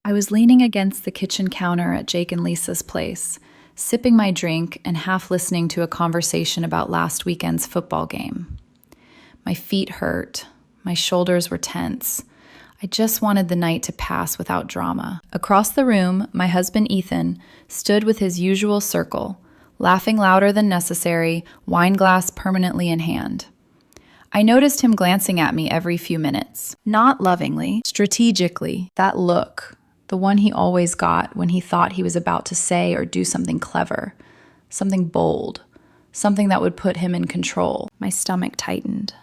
I was leaning against the kitchen counter at Jake and Lisa's place, sipping my drink and half listening to a conversation about last weekend's football game. My feet hurt. My shoulders were tense. I just wanted the night to pass without drama. Across the room, my husband Ethan stood with his usual circle, laughing louder than necessary, wine glass permanently in hand. I noticed him glancing at me every few minutes. Not lovingly, strategically. That look, the one he always got when he thought he was about to say or do something clever, something bold, something that would put him in control. My stomach tightened.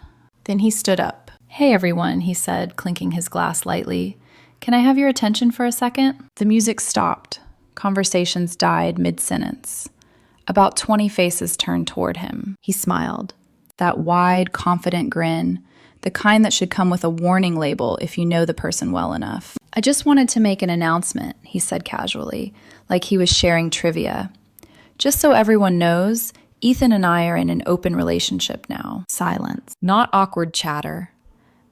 Then he stood up. "Hey everyone," he said, clinking his glass lightly. "Can I have your attention for a second?" The music stopped. Conversations died mid-sentence. About 20 faces turned toward him. He smiled. That wide, confident grin, the kind that should come with a warning label if you know the person well enough. "I just wanted to make an announcement," he said casually, like he was sharing trivia. "Just so everyone knows, Ethan and I are in an open relationship now." Silence. Not awkward chatter.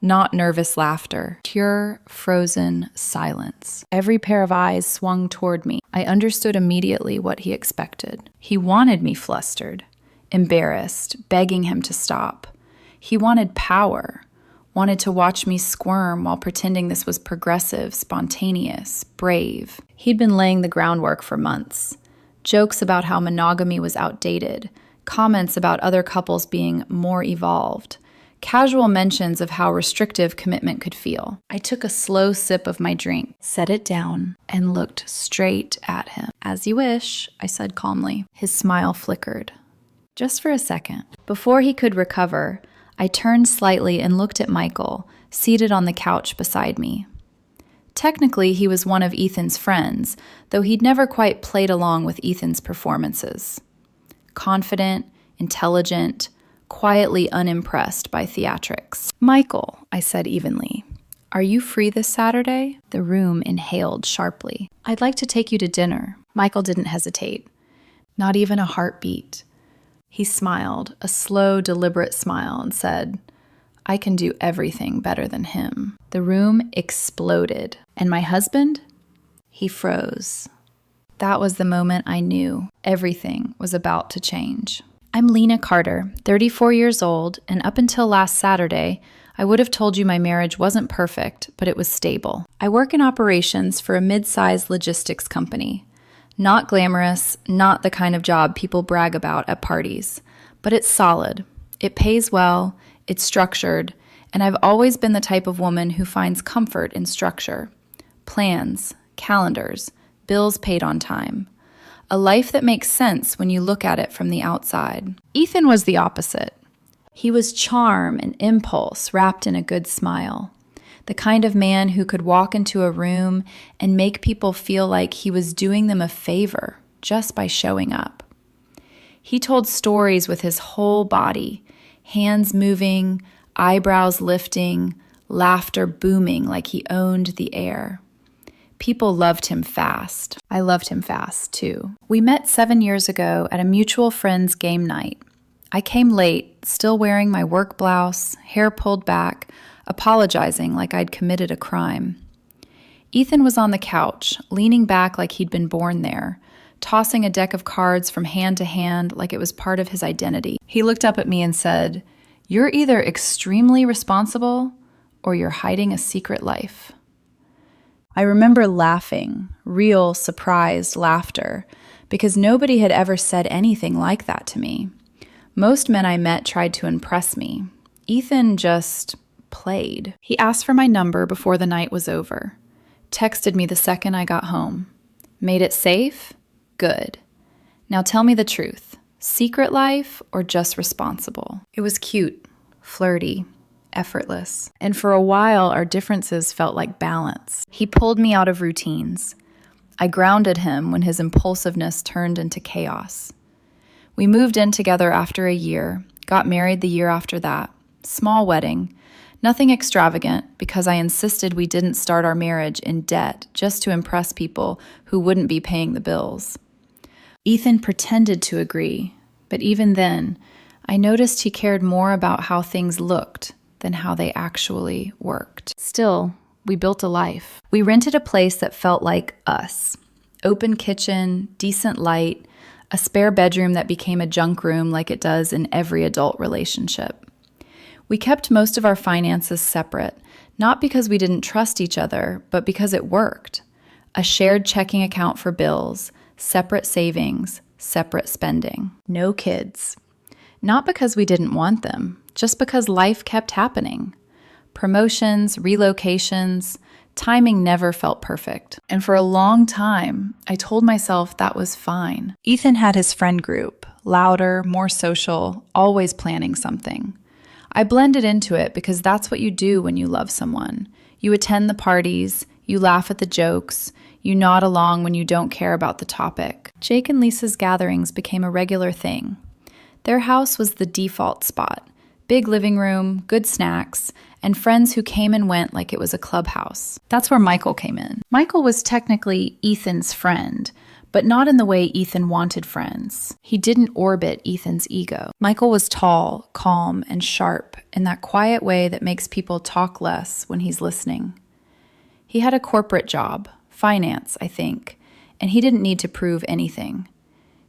Not nervous laughter. Pure, frozen silence. Every pair of eyes swung toward me. I understood immediately what he expected. He wanted me flustered, embarrassed, begging him to stop. He wanted power, wanted to watch me squirm while pretending this was progressive, spontaneous, brave. He'd been laying the groundwork for months. Jokes about how monogamy was outdated, comments about other couples being more evolved, casual mentions of how restrictive commitment could feel. I took a slow sip of my drink, set it down, and looked straight at him. "As you wish," I said calmly. His smile flickered. Just for a second. Before he could recover, I turned slightly and looked at Michael, seated on the couch beside me. Technically, he was one of Ethan's friends, though he'd never quite played along with Ethan's performances. Confident, intelligent, quietly unimpressed by theatrics. "Michael," I said evenly, "are you free this Saturday?" The room inhaled sharply. "I'd like to take you to dinner." Michael didn't hesitate. Not even a heartbeat. He smiled, a slow, deliberate smile, and said, "I can do everything better than him." The room exploded. And my husband? He froze. That was the moment I knew everything was about to change. I'm Lena Carter, 34 years old, and up until last Saturday, I would have told you my marriage wasn't perfect, but it was stable. I work in operations for a mid-sized logistics company. Not glamorous, not the kind of job people brag about at parties, but it's solid. It pays well, it's structured, and I've always been the type of woman who finds comfort in structure. Plans, calendars, bills paid on time. A life that makes sense when you look at it from the outside. Ethan was the opposite. He was charm and impulse wrapped in a good smile. The kind of man who could walk into a room and make people feel like he was doing them a favor just by showing up. He told stories with his whole body, hands moving, eyebrows lifting, laughter booming like he owned the air. People loved him fast. I loved him fast, too. We met 7 years ago at a mutual friend's game night. I came late, still wearing my work blouse, hair pulled back, apologizing like I'd committed a crime. Ethan was on the couch, leaning back like he'd been born there, tossing a deck of cards from hand to hand like it was part of his identity. He looked up at me and said, "You're either extremely responsible or you're hiding a secret life." I remember laughing, real surprised laughter, because nobody had ever said anything like that to me. Most men I met tried to impress me. Ethan just played. He asked for my number before the night was over. Texted me the second I got home. Made it safe? Good. Now tell me the truth. Secret life or just responsible? It was cute, flirty, effortless. And for a while, our differences felt like balance. He pulled me out of routines. I grounded him when his impulsiveness turned into chaos. We moved in together after a year, got married the year after that. Small wedding, nothing extravagant because I insisted we didn't start our marriage in debt just to impress people who wouldn't be paying the bills. Ethan pretended to agree, but even then, I noticed he cared more about how things looked than how they actually worked. Still, We built a life. We rented a place that felt like us. Open kitchen, decent light, a spare bedroom that became a junk room like it does in every adult relationship. We kept most of our finances separate, not because we didn't trust each other, but because it worked. A shared checking account for bills, separate savings, separate spending. No kids. Not because we didn't want them, just because life kept happening. Promotions, relocations, timing never felt perfect. And for a long time, I told myself that was fine. Ethan had his friend group, louder, more social, always planning something. I blended into it because that's what you do when you love someone. You attend the parties, you laugh at the jokes, you nod along when you don't care about the topic. Jake and Lisa's gatherings became a regular thing. Their house was the default spot. Big living room, good snacks, and friends who came and went like it was a clubhouse. That's where Michael came in. Michael was technically Ethan's friend, but not in the way Ethan wanted friends. He didn't orbit Ethan's ego. Michael was tall, calm, and sharp in that quiet way that makes people talk less when he's listening. He had a corporate job, finance, I think, and he didn't need to prove anything.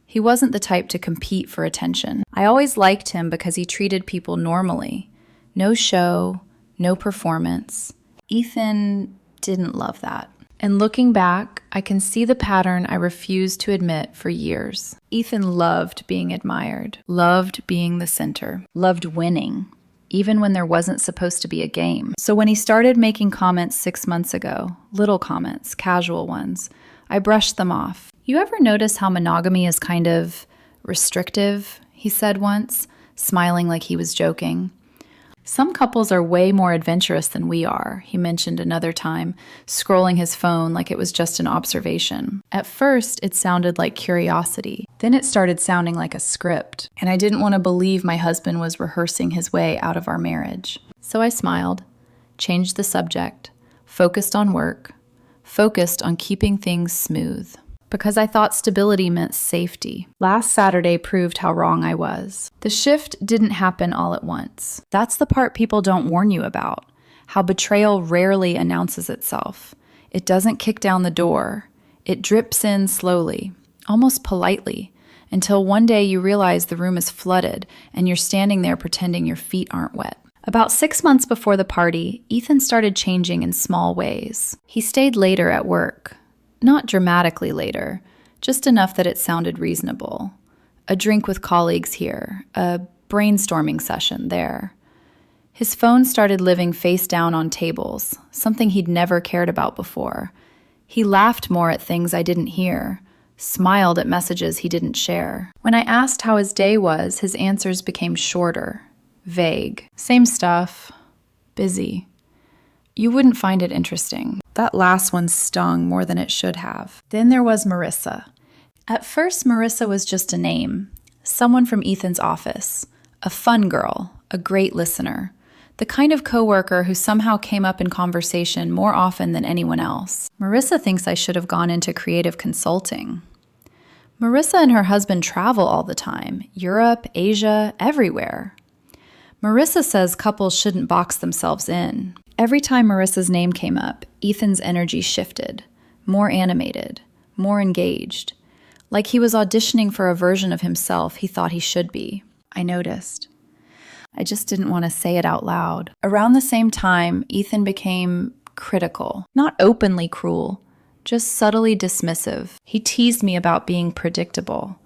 He wasn't the type to compete for attention. I always liked him because he treated people normally. No show, no performance. Ethan didn't love that. And looking back, I can see the pattern I refused to admit for years. Ethan loved being admired, loved being the center, loved winning, even when there wasn't supposed to be a game. So when he started making comments 6 months ago, little comments, casual ones, I brushed them off. You ever notice how monogamy is kind of restrictive? He said once, smiling like he was joking. Some couples are way more adventurous than we are, he mentioned another time, scrolling his phone like it was just an observation. At first, it sounded like curiosity. Then it started sounding like a script, and I didn't want to believe my husband was rehearsing his way out of our marriage. So I smiled, changed the subject, focused on work, focused on keeping things smooth. Because I thought stability meant safety. Last Saturday proved how wrong I was. The shift didn't happen all at once. That's the part people don't warn you about, how betrayal rarely announces itself. It doesn't kick down the door. It drips in slowly, almost politely, until one day you realize the room is flooded and you're standing there pretending your feet aren't wet. About 6 months before the party, Ethan started changing in small ways. He stayed later at work. Not dramatically later, just enough that it sounded reasonable. A drink with colleagues here, a brainstorming session there. His phone started living face down on tables, something he'd never cared about before. He laughed more at things I didn't hear, smiled at messages he didn't share. When I asked how his day was, his answers became shorter, vague. Same stuff, busy. You wouldn't find it interesting. That last one stung more than it should have. Then there was Marissa. At first, Marissa was just a name, someone from Ethan's office, a fun girl, a great listener, the kind of coworker who somehow came up in conversation more often than anyone else. Marissa thinks I should have gone into creative consulting. Marissa and her husband travel all the time, Europe, Asia, everywhere. Marissa says couples shouldn't box themselves in. Every time Marissa's name came up, Ethan's energy shifted, more animated, more engaged, like he was auditioning for a version of himself he thought he should be. I noticed. I just didn't want to say it out loud. Around the same time, Ethan became critical, not openly cruel, just subtly dismissive. He teased me about being predictable,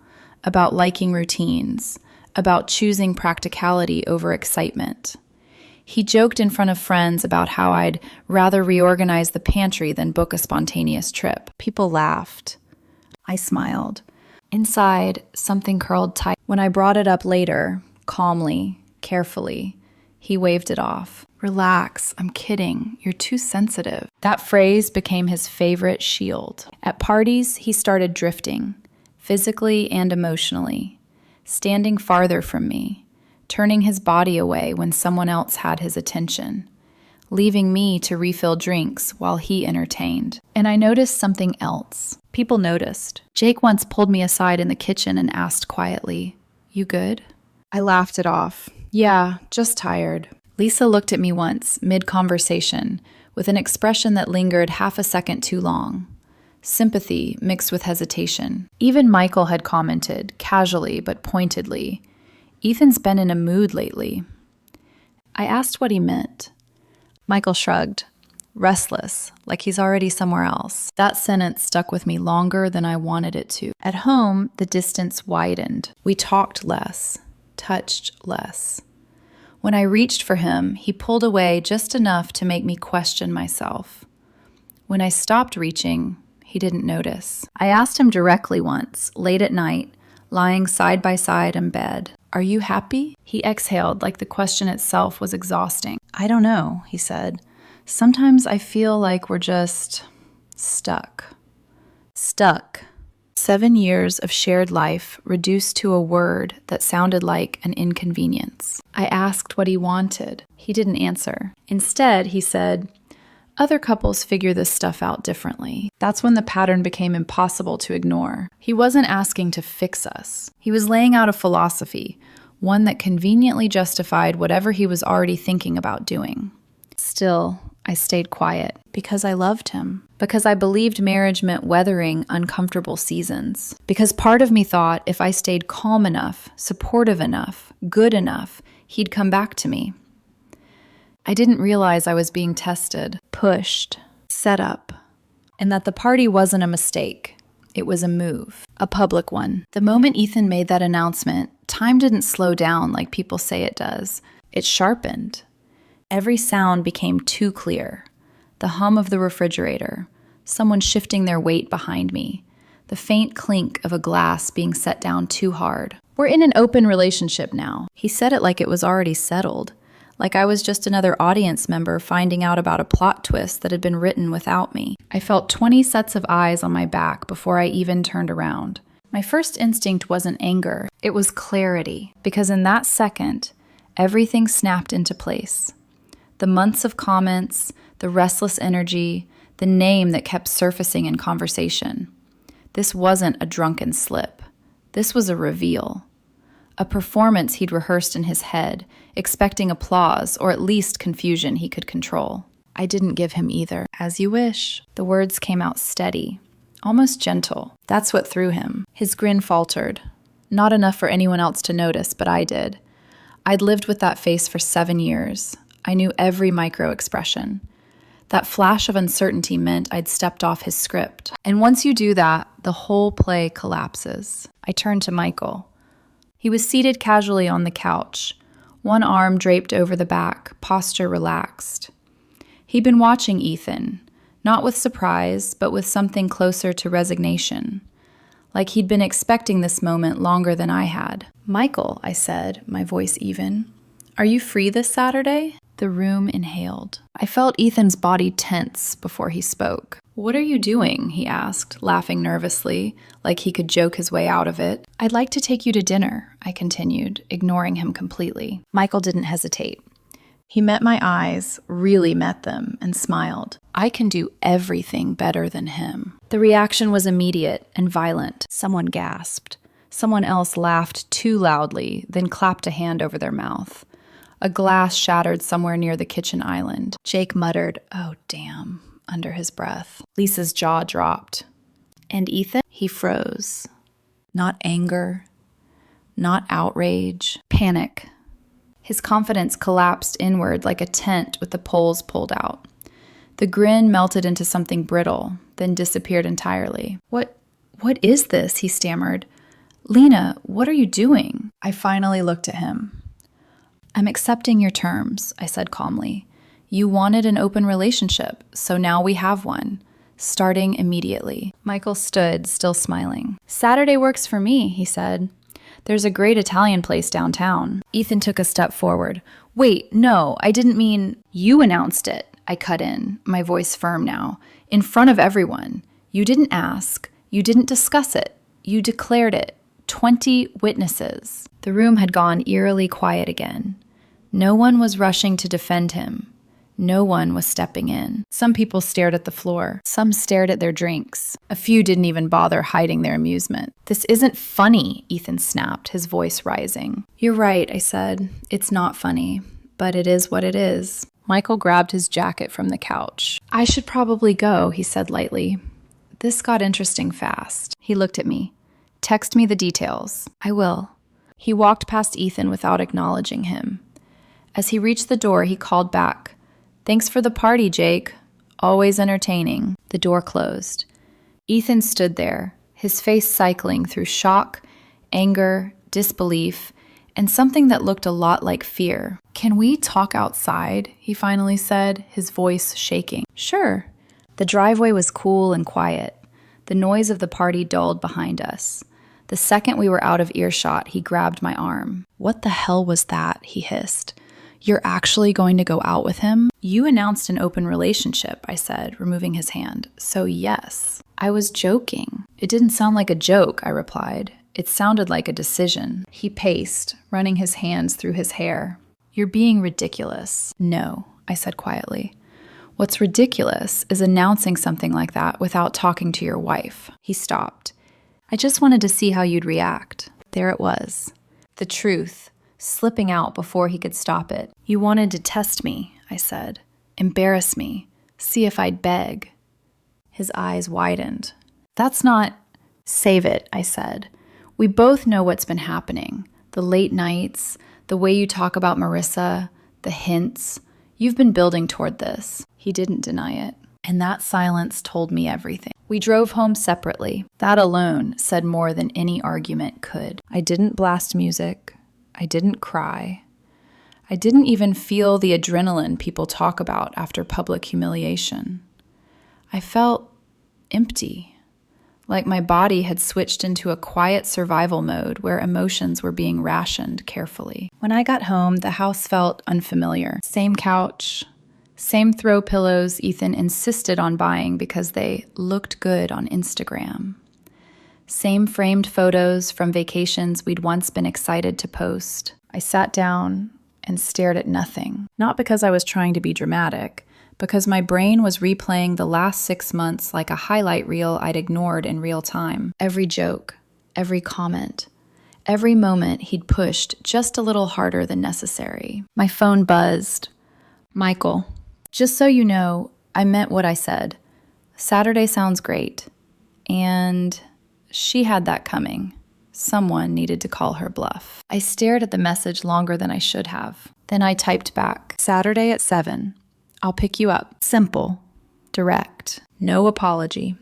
about liking routines, about choosing practicality over excitement. He joked in front of friends about how I'd rather reorganize the pantry than book a spontaneous trip. People laughed. I smiled. Inside, something curled tight. When I brought it up later, calmly, carefully, he waved it off. Relax, I'm kidding. You're too sensitive. That phrase became his favorite shield. At parties, he started drifting, physically and emotionally, standing farther from me, turning his body away when someone else had his attention, leaving me to refill drinks while he entertained. And I noticed something else. People noticed. Jake once pulled me aside in the kitchen and asked quietly, "You good?" I laughed it off. "Yeah, just tired." Lisa looked at me once, mid-conversation, with an expression that lingered half a second too long. Sympathy mixed with hesitation. Even Michael had commented, casually but pointedly, "Ethan's been in a mood lately." I asked what he meant. Michael shrugged. Restless, like he's already somewhere else. That sentence stuck with me longer than I wanted it to. At home, the distance widened. We talked less, touched less. When I reached for him, he pulled away just enough to make me question myself. When I stopped reaching, he didn't notice. I asked him directly once, late at night, lying side by side in bed, "Are you happy?" He exhaled like the question itself was exhausting. "I don't know," he said. "Sometimes I feel like we're just stuck." Stuck. 7 years of shared life reduced to a word that sounded like an inconvenience. I asked what he wanted. He didn't answer. Instead, he said, "Other couples figure this stuff out differently." That's when the pattern became impossible to ignore. He wasn't asking to fix us. He was laying out a philosophy, one that conveniently justified whatever he was already thinking about doing. Still, I stayed quiet because I loved him, because I believed marriage meant weathering uncomfortable seasons, because part of me thought if I stayed calm enough, supportive enough, good enough, he'd come back to me. I didn't realize I was being tested, pushed, set up, and that the party wasn't a mistake. It was a move, a public one. The moment Ethan made that announcement, time didn't slow down like people say it does. It sharpened. Every sound became too clear. The hum of the refrigerator, someone shifting their weight behind me, the faint clink of a glass being set down too hard. "We're in an open relationship now." He said it like it was already settled, like I was just another audience member finding out about a plot twist that had been written without me. I felt 20 sets of eyes on my back before I even turned around. My first instinct wasn't anger, it was clarity, because in that second, everything snapped into place. The months of comments, the restless energy, the name that kept surfacing in conversation. This wasn't a drunken slip. This was a reveal. A performance he'd rehearsed in his head, expecting applause or at least confusion he could control. I didn't give him either. "As you wish." The words came out steady, almost gentle. That's what threw him. His grin faltered. Not enough for anyone else to notice, but I did. I'd lived with that face for 7 years. I knew every micro-expression. That flash of uncertainty meant I'd stepped off his script. And once you do that, the whole play collapses. I turned to Michael. He was seated casually on the couch, one arm draped over the back, posture relaxed. He'd been watching Ethan, not with surprise, but with something closer to resignation, like he'd been expecting this moment longer than I had. "Michael," I said, my voice even, "are you free this Saturday?" The room inhaled. I felt Ethan's body tense before he spoke. "What are you doing?" he asked, laughing nervously, like he could joke his way out of it. "I'd like to take you to dinner," I continued, ignoring him completely. Michael didn't hesitate. He met my eyes, really met them, and smiled. I can do everything better than him. The reaction was immediate and violent. Someone gasped. Someone else laughed too loudly, then clapped a hand over their mouth. A glass shattered somewhere near the kitchen island. Jake muttered, "Oh, damn," under his breath. Lisa's jaw dropped. And Ethan? He froze. Not anger, not outrage, panic. His confidence collapsed inward like a tent with the poles pulled out. The grin melted into something brittle, then disappeared entirely. What is this?" he stammered. "Lena, what are you doing?" I finally looked at him. "I'm accepting your terms," I said calmly. "You wanted an open relationship, so now we have one, starting immediately." Michael stood, still smiling. "Saturday works for me," he said. "There's a great Italian place downtown." Ethan took a step forward. "Wait, no, I didn't mean—" "You announced it," I cut in, my voice firm now, "in front of everyone. You didn't ask. You didn't discuss it. You declared it. 20 witnesses." The room had gone eerily quiet again. No one was rushing to defend him. No one was stepping in. Some people stared at the floor. Some stared at their drinks. A few didn't even bother hiding their amusement. "This isn't funny," Ethan snapped, his voice rising. "You're right," I said. "It's not funny, but it is what it is." Michael grabbed his jacket from the couch. I should probably go, he said lightly. This got interesting fast. He looked at me. Text me the details. I will. He walked past Ethan without acknowledging him. As he reached the door, he called back. Thanks for the party, Jake. Always entertaining. The door closed. Ethan stood there, his face cycling through shock, anger, disbelief, and something that looked a lot like fear. Can we talk outside? He finally said, his voice shaking. Sure. The driveway was cool and quiet. The noise of the party dulled behind us. The second we were out of earshot, he grabbed my arm. What the hell was that? He hissed. You're actually going to go out with him? You announced an open relationship, I said, removing his hand. So yes. I was joking. It didn't sound like a joke, I replied. It sounded like a decision. He paced, running his hands through his hair. You're being ridiculous. No, I said quietly. What's ridiculous is announcing something like that without talking to your wife. He stopped. I just wanted to see how you'd react. There it was. The truth, slipping out before he could stop it. You wanted to test me, I said. Embarrass me. See if I'd beg. His eyes widened. That's not... Save it, I said. We both know what's been happening. The late nights, the way you talk about Marissa, the hints. You've been building toward this. He didn't deny it. And that silence told me everything. We drove home separately. That alone said more than any argument could. I didn't blast music. I didn't cry. I didn't even feel the adrenaline people talk about after public humiliation. I felt empty. Like my body had switched into a quiet survival mode where emotions were being rationed carefully. When I got home, the house felt unfamiliar. Same couch, same throw pillows Ethan insisted on buying because they looked good on Instagram. Same framed photos from vacations we'd once been excited to post. I sat down and stared at nothing. Not because I was trying to be dramatic, because my brain was replaying the last 6 months like a highlight reel I'd ignored in real time. Every joke, every comment, every moment he'd pushed just a little harder than necessary. My phone buzzed. Michael, just so you know, I meant what I said. Saturday sounds great. And she had that coming. Someone needed to call her bluff. I stared at the message longer than I should have. Then I typed back, Saturday at 7. I'll pick you up. Simple, direct, no apology,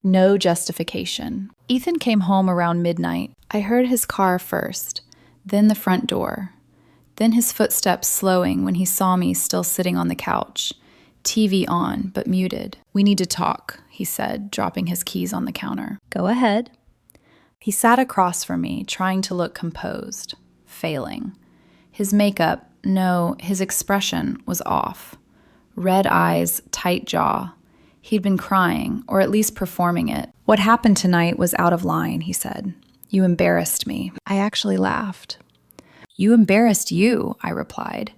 no justification. Ethan came home around midnight. I heard his car first, then the front door, then his footsteps slowing when he saw me still sitting on the couch, TV on but muted. We need to talk, he said, dropping his keys on the counter. Go ahead. He sat across from me, trying to look composed, failing. His makeup, no, his expression was off. Red eyes, tight jaw. He'd been crying, or at least performing it. What happened tonight was out of line, he said. You embarrassed me. I actually laughed. You embarrassed you, I replied.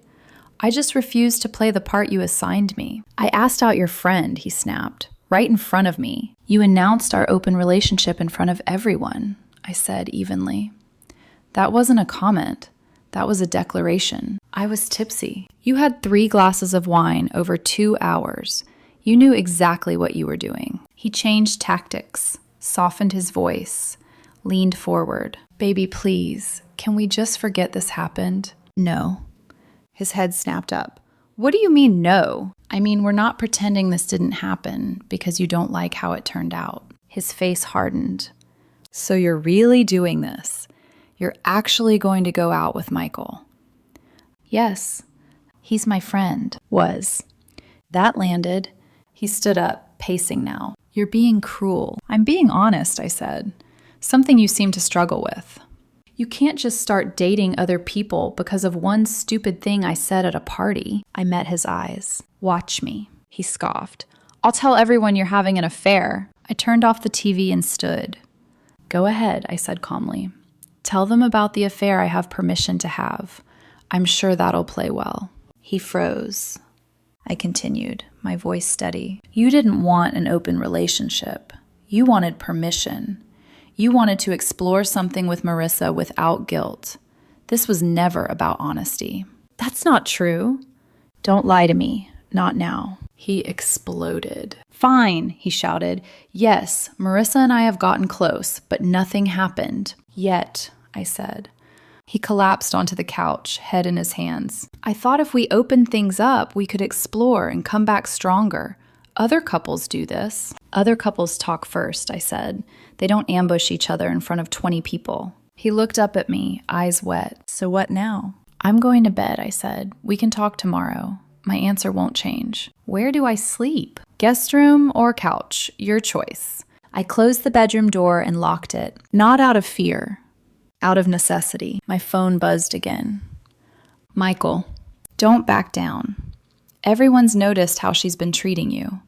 I just refused to play the part you assigned me. I asked out your friend, he snapped, right in front of me. You announced our open relationship in front of everyone, I said evenly. That wasn't a comment. That was a declaration. I was tipsy. You had 3 glasses of wine over 2 hours. You knew exactly what you were doing. He changed tactics, softened his voice, leaned forward. Baby, please, can we just forget this happened? No. His head snapped up. What do you mean, no? I mean, we're not pretending this didn't happen because you don't like how it turned out. His face hardened. So you're really doing this? You're actually going to go out with Michael? Yes. He's my friend. Was. That landed. He stood up, pacing now. You're being cruel. I'm being honest, I said. Something you seem to struggle with. You can't just start dating other people because of one stupid thing I said at a party. I met his eyes. Watch me, he scoffed. I'll tell everyone you're having an affair. I turned off the TV and stood. Go ahead, I said calmly. Tell them about the affair I have permission to have. I'm sure that'll play well. He froze. I continued, my voice steady. You didn't want an open relationship. You wanted permission. You wanted to explore something with Marissa without guilt. This was never about honesty. That's not true. Don't lie to me. Not now. He exploded. Fine, he shouted. Yes, Marissa and I have gotten close, but nothing happened. Yet, I said. He collapsed onto the couch, head in his hands. I thought if we opened things up, we could explore and come back stronger. Other couples do this. Other couples talk first, I said. They don't ambush each other in front of 20 people. He looked up at me, eyes wet. So what now? I'm going to bed, I said. We can talk tomorrow. My answer won't change. Where do I sleep? Guest room or couch? Your choice. I closed the bedroom door and locked it. Not out of fear. Out of necessity. My phone buzzed again. Michael, don't back down. Everyone's noticed how she's been treating you.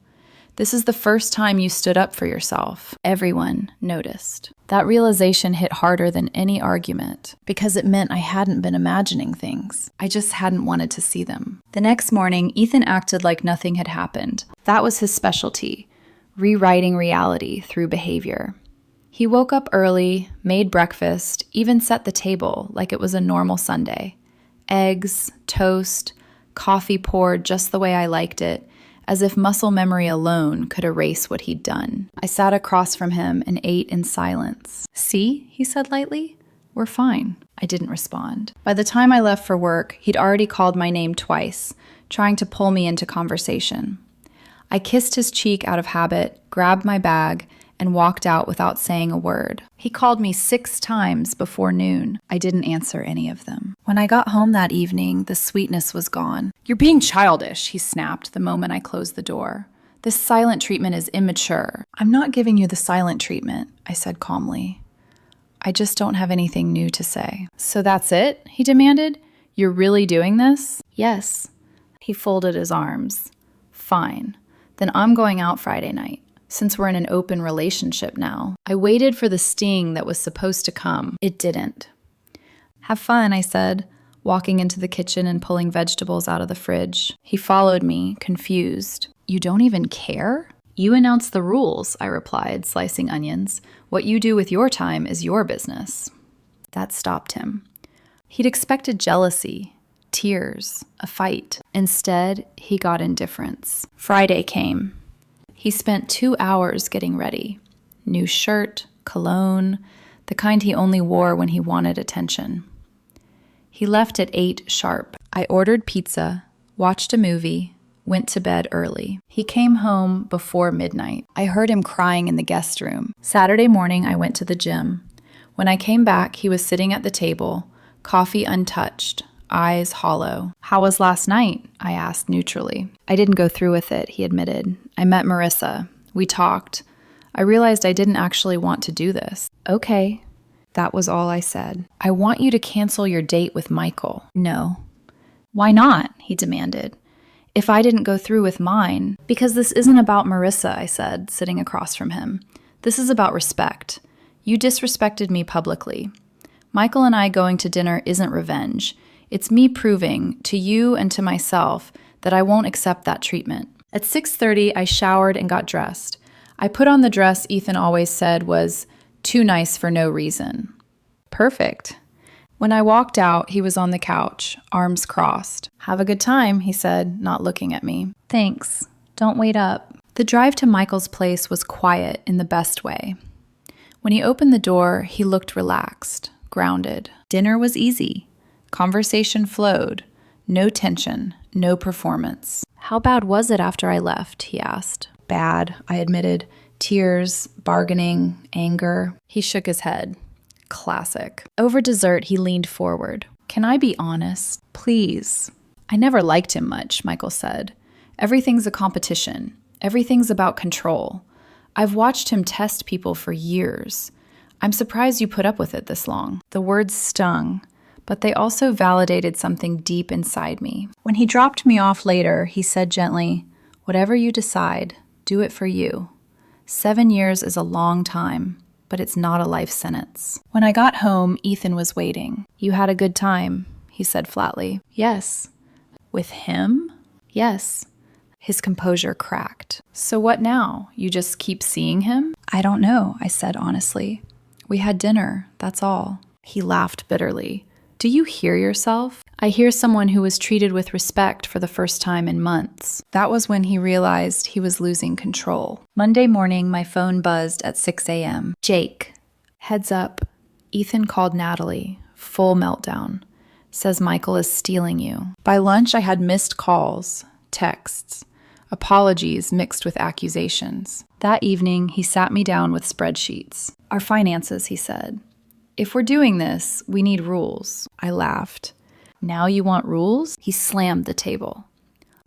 This is the first time you stood up for yourself. Everyone noticed. That realization hit harder than any argument because it meant I hadn't been imagining things. I just hadn't wanted to see them. The next morning, Ethan acted like nothing had happened. That was his specialty, rewriting reality through behavior. He woke up early, made breakfast, even set the table like it was a normal Sunday. Eggs, toast, coffee poured just the way I liked it, as if muscle memory alone could erase what he'd done. I sat across from him and ate in silence. See, he said lightly, we're fine. I didn't respond. By the time I left for work, he'd already called my name twice, trying to pull me into conversation. I kissed his cheek out of habit, grabbed my bag, and walked out without saying a word. He called me 6 times before noon. I didn't answer any of them. When I got home that evening, the sweetness was gone. You're being childish, he snapped the moment I closed the door. This silent treatment is immature. I'm not giving you the silent treatment, I said calmly. I just don't have anything new to say. So that's it? He demanded. You're really doing this? Yes. He folded his arms. Fine. Then I'm going out Friday night. Since we're in an open relationship now. I waited for the sting that was supposed to come. It didn't. Have fun, I said, walking into the kitchen and pulling vegetables out of the fridge. He followed me, confused. You don't even care? You announce the rules, I replied, slicing onions. What you do with your time is your business. That stopped him. He'd expected jealousy, tears, a fight. Instead, he got indifference. Friday came. He spent 2 hours getting ready. New shirt, cologne, the kind he only wore when he wanted attention. He left at 8 sharp. I ordered pizza, watched a movie, went to bed early. He came home before midnight. I heard him crying in the guest room. Saturday morning, I went to the gym. When I came back, he was sitting at the table, coffee untouched, eyes hollow. How was last night? I asked neutrally. I didn't go through with it, he admitted. I met Marissa. We talked. I realized I didn't actually want to do this. Okay. That was all I said. I want you to cancel your date with Michael. No. Why not? He demanded. If I didn't go through with mine. Because this isn't about Marissa, I said, sitting across from him. This is about respect. You disrespected me publicly. Michael and I going to dinner isn't revenge. It's me proving, to you and to myself, that I won't accept that treatment. At 6:30, I showered and got dressed. I put on the dress Ethan always said was too nice for no reason. Perfect. When I walked out, he was on the couch, arms crossed. Have a good time, he said, not looking at me. Thanks. Don't wait up. The drive to Michael's place was quiet in the best way. When he opened the door, he looked relaxed, grounded. Dinner was easy. Conversation flowed. No tension, no performance. How bad was it after I left? He asked. Bad, I admitted. Tears, bargaining, anger. He shook his head. Classic. Over dessert, he leaned forward. Can I be honest? Please. I never liked him much, Michael said. Everything's a competition. Everything's about control. I've watched him test people for years. I'm surprised you put up with it this long. The words stung, but they also validated something deep inside me. When he dropped me off later, he said gently, whatever you decide, do it for you. 7 years is a long time, but it's not a life sentence. When I got home, Ethan was waiting. You had a good time, he said flatly. Yes. With him? Yes. His composure cracked. So what now? You just keep seeing him? I don't know, I said honestly. We had dinner, that's all. He laughed bitterly. Do you hear yourself? I hear someone who was treated with respect for the first time in months. That was when he realized he was losing control. Monday morning, my phone buzzed at 6 a.m. Jake. Heads up. Ethan called Natalie. Full meltdown. Says Michael is stealing you. By lunch, I had missed calls, texts, apologies mixed with accusations. That evening, he sat me down with spreadsheets. Our finances, he said. If we're doing this, we need rules. I laughed. Now you want rules? He slammed the table.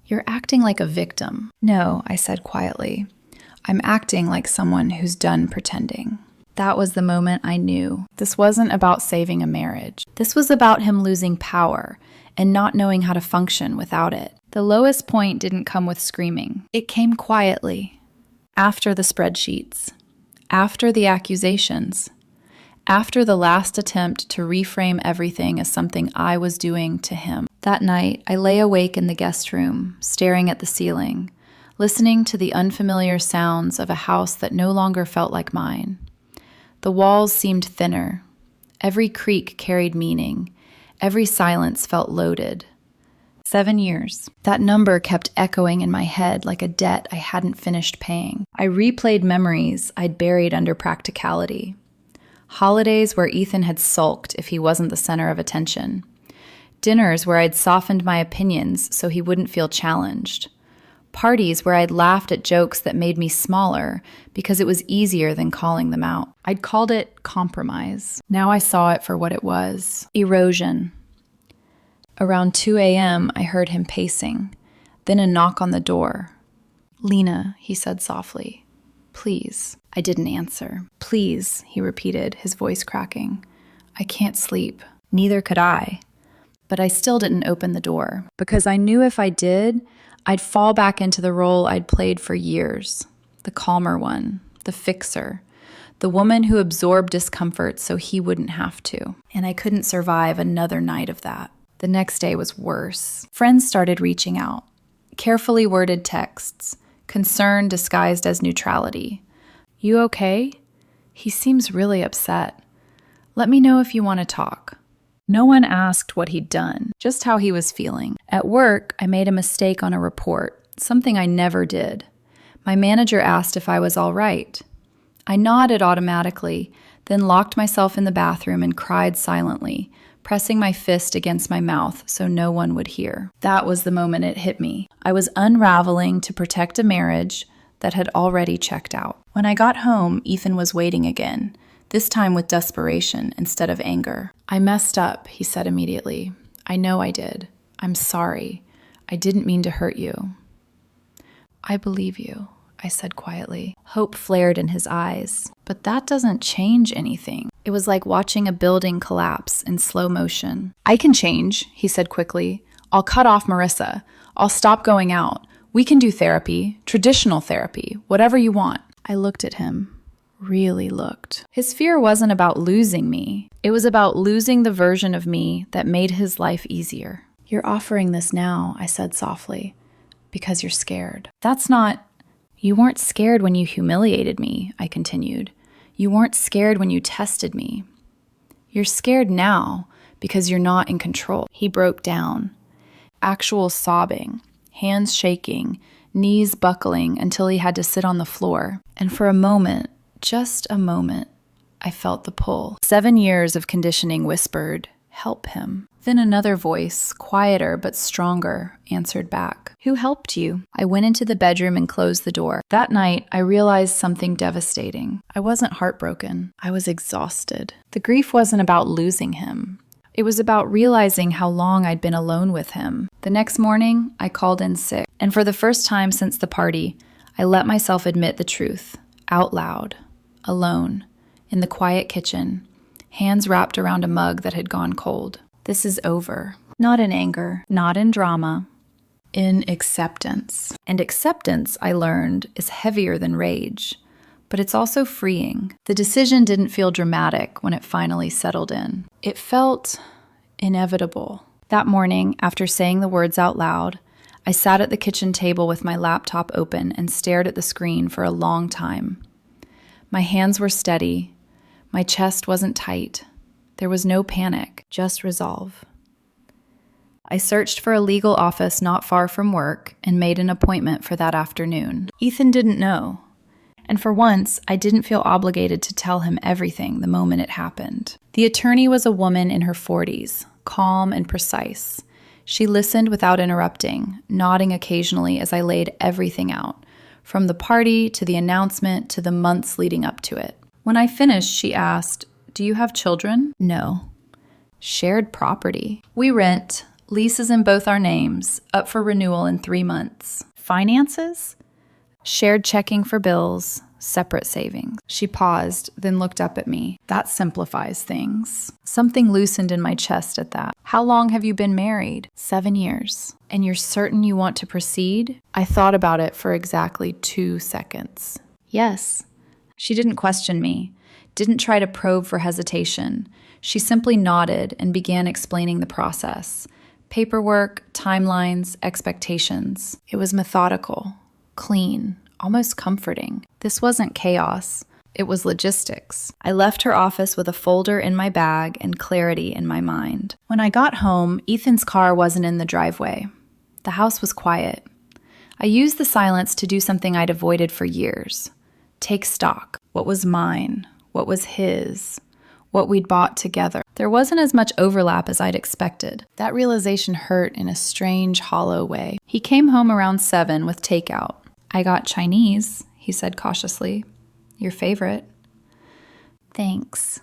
You're acting like a victim. No, I said quietly. I'm acting like someone who's done pretending. That was the moment I knew. This wasn't about saving a marriage. This was about him losing power and not knowing how to function without it. The lowest point didn't come with screaming. It came quietly. After the spreadsheets. After the accusations. After the last attempt to reframe everything as something I was doing to him. That night, I lay awake in the guest room, staring at the ceiling, listening to the unfamiliar sounds of a house that no longer felt like mine. The walls seemed thinner. Every creak carried meaning. Every silence felt loaded. 7 years. That number kept echoing in my head like a debt I hadn't finished paying. I replayed memories I'd buried under practicality. Holidays where Ethan had sulked if he wasn't the center of attention. Dinners where I'd softened my opinions so he wouldn't feel challenged. Parties where I'd laughed at jokes that made me smaller because it was easier than calling them out. I'd called it compromise. Now I saw it for what it was. Erosion. Around 2 a.m., I heard him pacing, then a knock on the door. Lena, he said softly. Please. I didn't answer. Please, he repeated, his voice cracking. I can't sleep. Neither could I. But I still didn't open the door, because I knew if I did, I'd fall back into the role I'd played for years. The calmer one, the fixer, the woman who absorbed discomfort so he wouldn't have to. And I couldn't survive another night of that. The next day was worse. Friends started reaching out. Carefully worded texts, concern disguised as neutrality. You okay? He seems really upset. Let me know if you want to talk. No one asked what he'd done, just how he was feeling. At work, I made a mistake on a report, something I never did. My manager asked if I was all right. I nodded automatically, then locked myself in the bathroom and cried silently, pressing my fist against my mouth so no one would hear. That was the moment it hit me. I was unraveling to protect a marriage that had already checked out. When I got home, Ethan was waiting again, this time with desperation instead of anger. I messed up, he said immediately. I know I did. I'm sorry. I didn't mean to hurt you. I believe you, I said quietly. Hope flared in his eyes. But that doesn't change anything. It was like watching a building collapse in slow motion. I can change, he said quickly. I'll cut off Marissa. I'll stop going out. We can do therapy, traditional therapy, whatever you want. I looked at him, really looked. His fear wasn't about losing me. It was about losing the version of me that made his life easier. You're offering this now, I said softly, because you're scared. That's not... You weren't scared when you humiliated me, I continued. You weren't scared when you tested me. You're scared now because you're not in control. He broke down. Actual sobbing, hands shaking, knees buckling until he had to sit on the floor. And for a moment, just a moment, I felt the pull. 7 years of conditioning whispered, help him. Then another voice, quieter but stronger, answered back. Who helped you? I went into the bedroom and closed the door. That night, I realized something devastating. I wasn't heartbroken. I was exhausted. The grief wasn't about losing him. It was about realizing how long I'd been alone with him. The next morning, I called in sick. And for the first time since the party, I let myself admit the truth, out loud, alone, in the quiet kitchen, hands wrapped around a mug that had gone cold. This is over. Not in anger, not in drama, in acceptance. And acceptance, I learned, is heavier than rage, but it's also freeing. The decision didn't feel dramatic when it finally settled in. It felt inevitable. That morning, after saying the words out loud, I sat at the kitchen table with my laptop open and stared at the screen for a long time. My hands were steady. My chest wasn't tight. There was no panic, just resolve. I searched for a legal office not far from work and made an appointment for that afternoon. Ethan didn't know. And for once, I didn't feel obligated to tell him everything the moment it happened. The attorney was a woman in her 40s, calm and precise. She listened without interrupting, nodding occasionally as I laid everything out, from the party to the announcement to the months leading up to it. When I finished, she asked, "Do you have children?" "No." "Shared property?" "We rent. Leases in both our names, up for renewal in 3 months." "Finances?" "Shared checking for bills, separate savings." She paused, then looked up at me. "That simplifies things." Something loosened in my chest at that. "How long have you been married?" 7 years. "And you're certain you want to proceed?" I thought about it for exactly 2 seconds. "Yes." She didn't question me, didn't try to probe for hesitation. She simply nodded and began explaining the process. Paperwork, timelines, expectations. It was methodical, clean, almost comforting. This wasn't chaos. It was logistics. I left her office with a folder in my bag and clarity in my mind. When I got home, Ethan's car wasn't in the driveway. The house was quiet. I used the silence to do something I'd avoided for years. Take stock. What was mine? What was his? What we'd bought together. There wasn't as much overlap as I'd expected. That realization hurt in a strange, hollow way. He came home around 7 with takeout. "I got Chinese," he said cautiously. "Your favorite." "Thanks."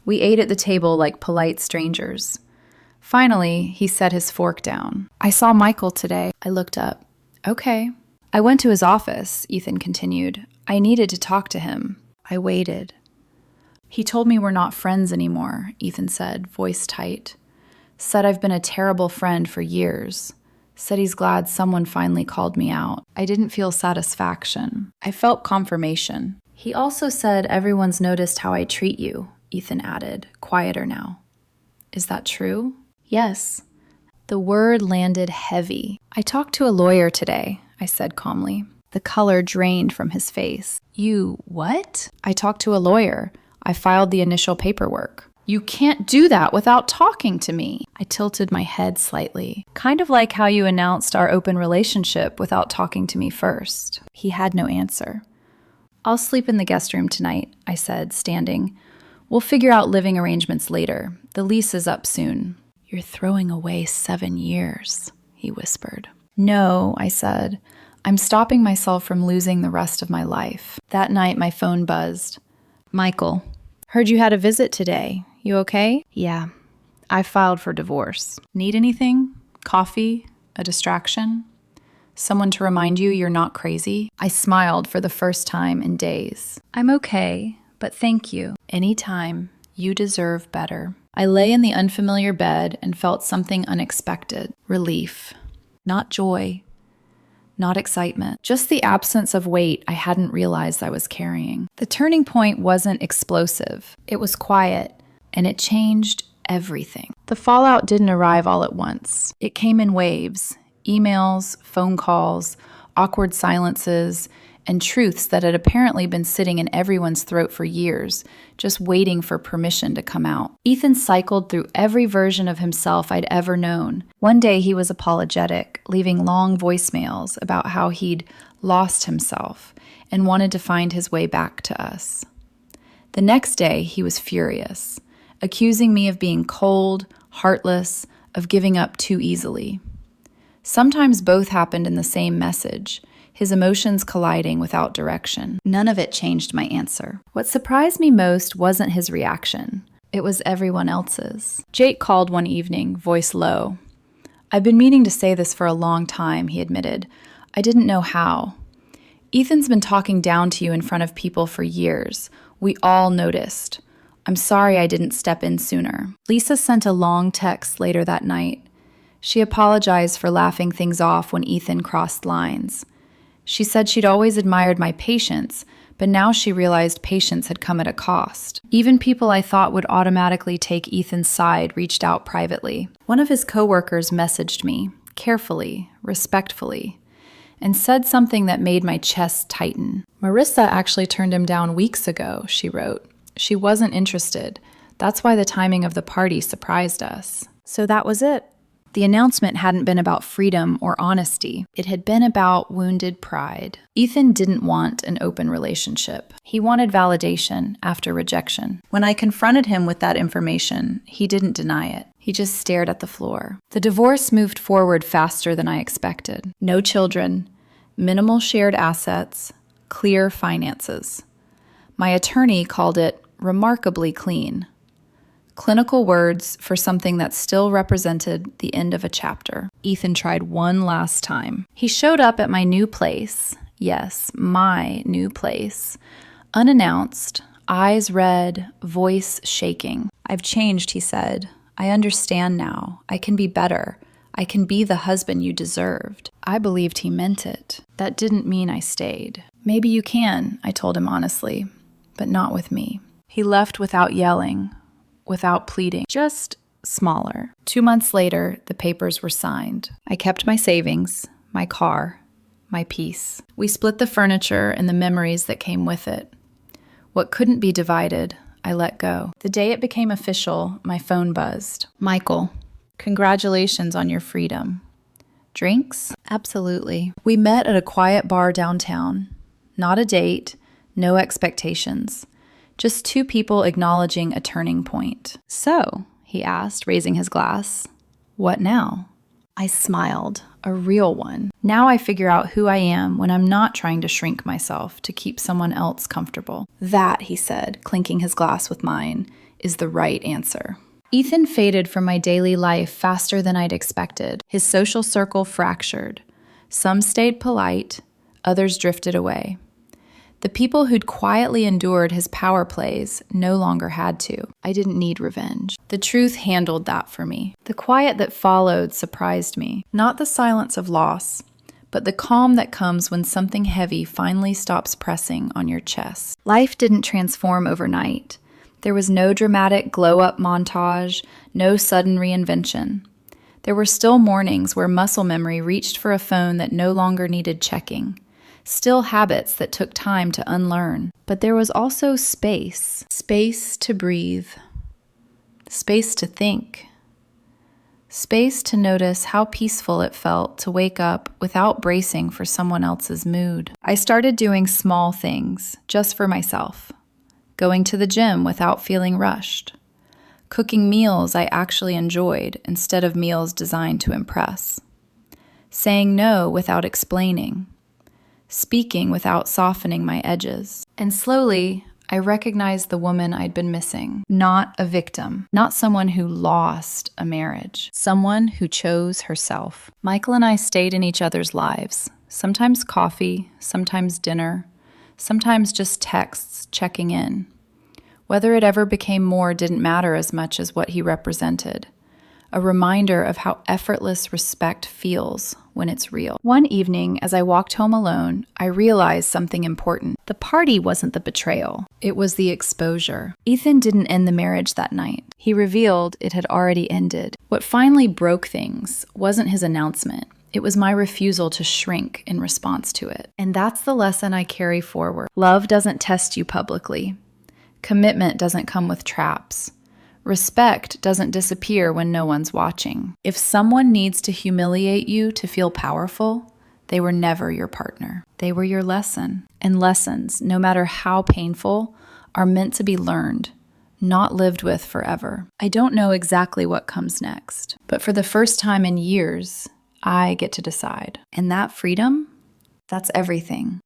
We ate at the table like polite strangers. Finally, he set his fork down. "I saw Michael today." I looked up. "Okay." "I went to his office," Ethan continued. "I needed to talk to him." I waited. "He told me we're not friends anymore," Ethan said, voice tight. "Said I've been a terrible friend for years. Said he's glad someone finally called me out." I didn't feel satisfaction. I felt confirmation. "He also said everyone's noticed how I treat you," Ethan added, quieter now. "Is that true?" "Yes." The word landed heavy. "I talked to a lawyer today," I said calmly. The color drained from his face. "You what?" "I talked to a lawyer. I filed the initial paperwork." "You can't do that without talking to me." I tilted my head slightly. "Kind of like how you announced our open relationship without talking to me first." He had no answer. "I'll sleep in the guest room tonight," I said, standing. "We'll figure out living arrangements later. The lease is up soon." "You're throwing away 7 years," he whispered. "No," I said. "I'm stopping myself from losing the rest of my life." That night, my phone buzzed. "Michael. Heard you had a visit today. You okay?" "Yeah. I filed for divorce." "Need anything? Coffee? A distraction? Someone to remind you you're not crazy?" I smiled for the first time in days. "I'm okay, but thank you." "Anytime. You deserve better." I lay in the unfamiliar bed and felt something unexpected. Relief. Not joy. Not excitement. Just the absence of weight I hadn't realized I was carrying. The turning point wasn't explosive. It was quiet, and it changed everything. The fallout didn't arrive all at once. It came in waves. Emails, phone calls, awkward silences, and truths that had apparently been sitting in everyone's throat for years, just waiting for permission to come out. Ethan cycled through every version of himself I'd ever known. One day he was apologetic, leaving long voicemails about how he'd lost himself and wanted to find his way back to us. The next day he was furious, accusing me of being cold, heartless, of giving up too easily. Sometimes both happened in the same message, his emotions colliding without direction. None of it changed my answer. What surprised me most wasn't his reaction. It was everyone else's. Jake called one evening, voice low. "I've been meaning to say this for a long time," he admitted. "I didn't know how. Ethan's been talking down to you in front of people for years. We all noticed. I'm sorry I didn't step in sooner." Lisa sent a long text later that night. She apologized for laughing things off when Ethan crossed lines. She said she'd always admired my patience, but now she realized patience had come at a cost. Even people I thought would automatically take Ethan's side reached out privately. One of his coworkers messaged me, carefully, respectfully, and said something that made my chest tighten. "Marissa actually turned him down weeks ago," she wrote. "She wasn't interested. That's why the timing of the party surprised us." So that was it. The announcement hadn't been about freedom or honesty. It had been about wounded pride. Ethan didn't want an open relationship. He wanted validation after rejection. When I confronted him with that information, he didn't deny it. He just stared at the floor. The divorce moved forward faster than I expected. No children, minimal shared assets, clear finances. My attorney called it remarkably clean. Clinical words for something that still represented the end of a chapter. Ethan tried one last time. He showed up at my new place. Yes, my new place. Unannounced, eyes red, voice shaking. "I've changed," he said. "I understand now. I can be better. I can be the husband you deserved." I believed he meant it. That didn't mean I stayed. "Maybe you can," I told him honestly, "but not with me." He left without yelling, without pleading, just smaller. 2 months later, the papers were signed. I kept my savings, my car, my peace. We split the furniture and the memories that came with it. What couldn't be divided, I let go. The day it became official, my phone buzzed. "Michael, congratulations on your freedom." "Drinks?" "Absolutely." We met at a quiet bar downtown. Not a date, no expectations. Just two people acknowledging a turning point. "So," he asked, raising his glass, "what now?" I smiled, a real one. Now I figure out who I am when I'm not trying to shrink myself to keep someone else comfortable. "That," he said, clinking his glass with mine, "is the right answer." Ethan faded from my daily life faster than I'd expected. His social circle fractured. Some stayed polite, others drifted away. The people who'd quietly endured his power plays no longer had to. I didn't need revenge. The truth handled that for me. The quiet that followed surprised me. Not the silence of loss, but the calm that comes when something heavy finally stops pressing on your chest. Life didn't transform overnight. There was no dramatic glow-up montage, no sudden reinvention. There were still mornings where muscle memory reached for a phone that no longer needed checking. Still habits that took time to unlearn. But there was also space. Space to breathe. Space to think. Space to notice how peaceful it felt to wake up without bracing for someone else's mood. I started doing small things, just for myself. Going to the gym without feeling rushed. Cooking meals I actually enjoyed instead of meals designed to impress. Saying no without explaining. Speaking without softening my edges. And slowly, I recognized the woman I'd been missing. Not a victim. Not someone who lost a marriage. Someone who chose herself. Michael and I stayed in each other's lives. Sometimes coffee, sometimes dinner, sometimes just texts checking in. Whether it ever became more didn't matter as much as what he represented. A reminder of how effortless respect feels when it's real. One evening, as I walked home alone, I realized something important. The party wasn't the betrayal. It was the exposure. Ethan didn't end the marriage that night. He revealed it had already ended. What finally broke things wasn't his announcement. It was my refusal to shrink in response to it. And that's the lesson I carry forward. Love doesn't test you publicly. Commitment doesn't come with traps. Respect doesn't disappear when no one's watching. If someone needs to humiliate you to feel powerful, they were never your partner. They were your lesson. And lessons, no matter how painful, are meant to be learned, not lived with forever. I don't know exactly what comes next, but for the first time in years, I get to decide. And that freedom, that's everything.